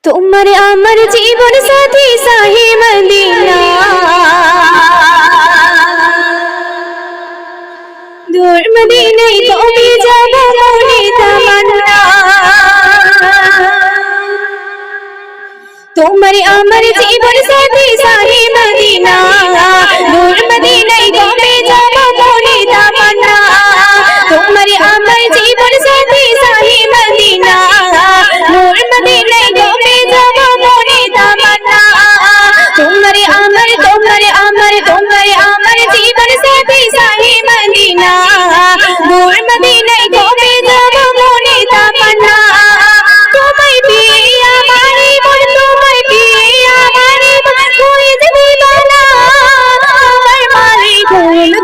तुम्हारे अमर जीवन साथी साही मदीना दूर मदीने को भी जाबो मोने तमन्ना तुम्हारे अमर जीवन साथी साही मदीना दूर मदीने को भी जाबो मोने तमन्ना तुम्हारे अमर जीवन साथी साही मदीना दूर मदीने को भी जाबो मोने तमन्ना तुम्हारे अमर जीवन साथी साही मदीना दूर मदीने को भी जाबो मोने तमन्ना तुम्हारे पिया मारी मन तुम्हारे पिया मारी मन कोई दीवाना अमर मालिक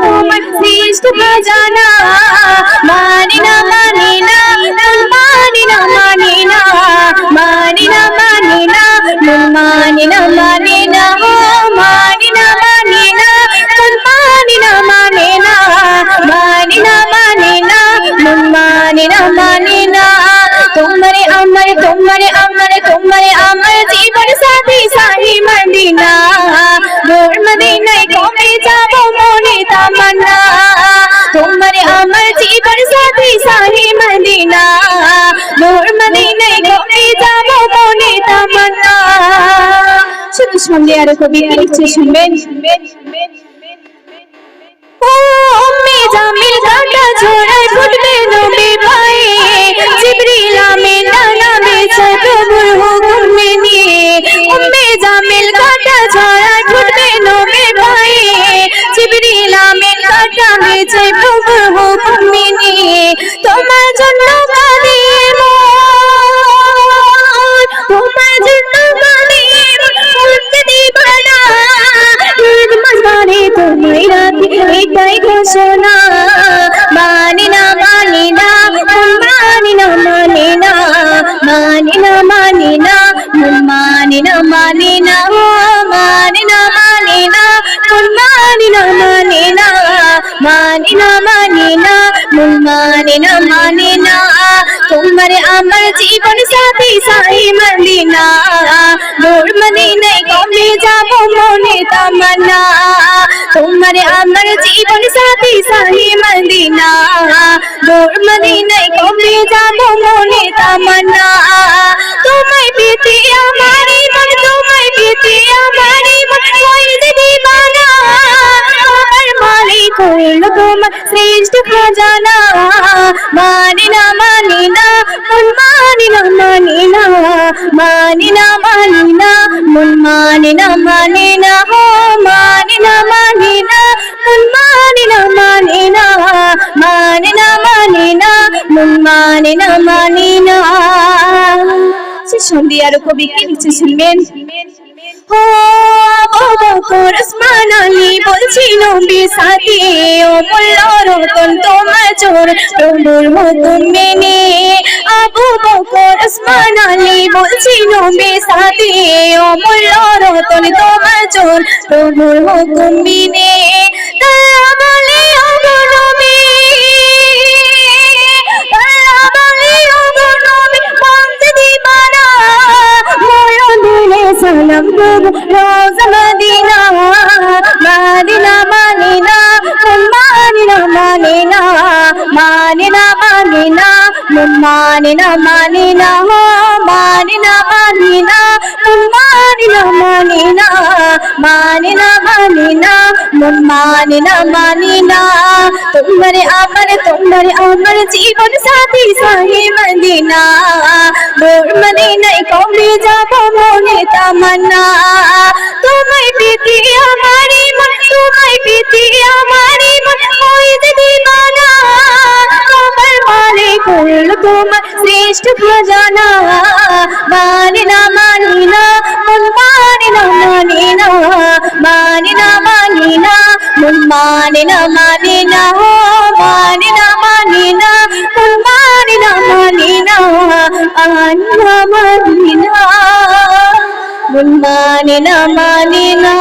तुम्हारे श्रेष्ठ खजाना मानिना मानिना मानिना मानिना मानिना मानिना मानिना मानिना मानिना मानिना मानिना मानिना मानिना मानिना मानिना मानिना तुम्हारे अमर जीवन साथी साही मदीना दूर मदीने को भी जाबो मोने तमन्ना तुम्हारे अमर जीवन साथी साही मदीना दूर मदीने को भी जाबो मोने तमन्ना শুধু শুনলে আর কবি লিখছে শুনবেন ও উম্মে জামিল কাটা ঝোড়ায় ফুটবে নবী পায়ে জিবরিল আমিন নামে প্রভুর হুকুম নিয়ে উম্মে জামিল কাটা ঝোড়ায় ফুটবে নবী পায়ে জিবরিল আমিন কাটা হয়েছে প্রভুর হুকুম নিয়ে তোমার জন্য কাঁদে তোমার জন্য কাঁদে মুক্তি দিবানা ঈদ মাসবারে তোমায় রাতে এটাই ঘোষণা মানিনা মানিনা মানিনা মানিনা মানিনা মানিনা মানিনা মানিনা মানিনা মানিনা মানিনা মানিনা মানিনা মানিনা মানিনা মানিনা तुम्हारे अमर जीवन साथी साही मदीना दूर मदीने को भी जाबो मोने तमन्ना तुम्हारे अमर जीवन साथी साही मदीना दूर मदीने को भी जाबो मोने तमन्ना तुम्हें बीती हमारी मन तुम्हें बीती हमारी मन कोई दीवाना अमर मालिक तुम श्रेष्ठ खजाना मानिना मानिना मानिना मानिना मानिना मानिना मानिना मानिना हो मानिना मानिना मानिना मानिना मानिना मानिना मानिना मानिना से শুনলে আর কবি কি লিখছে শুনবেন ও আবু বকর ওসমান আলী বলছি নবী সাথী ও মোল্লা রতন তোমার চোর প্রভুর হুকুম মেনে আবু বকর ওসমান আলী বলছি নবী সাথী ও মোল্লা রতন তোমার চোর প্রভুর হুকুম মেনে তারা বলে ও নবী তারা বলে ও নবী মানতে দিবানা মোরা দিলে সালাম দেব রোজ মদিনা মাদিনা মানিনা মানিনা মানিনা মানিনা মানিনা মানিনা মানিনা মানিনা মানিনা মানিনা মানিনা মানিনা মানিনা মানিনা মানিনা तुम्हारे अमर जीवन साथी साही मदीना दूर मदीने को भी जाबो मोने तमन्ना तुम्हें बीती हमारी मन तुम्हें बीती हमारी मन कोई दीवाना अमर मालिक तुम श्रेष्ठ खजाना मानिना मानिना मानिना मानिना मानिना मानिना मानिना मानिना मानिना मानिना मानिना मानिना मानिना मानिना मानिना मानिना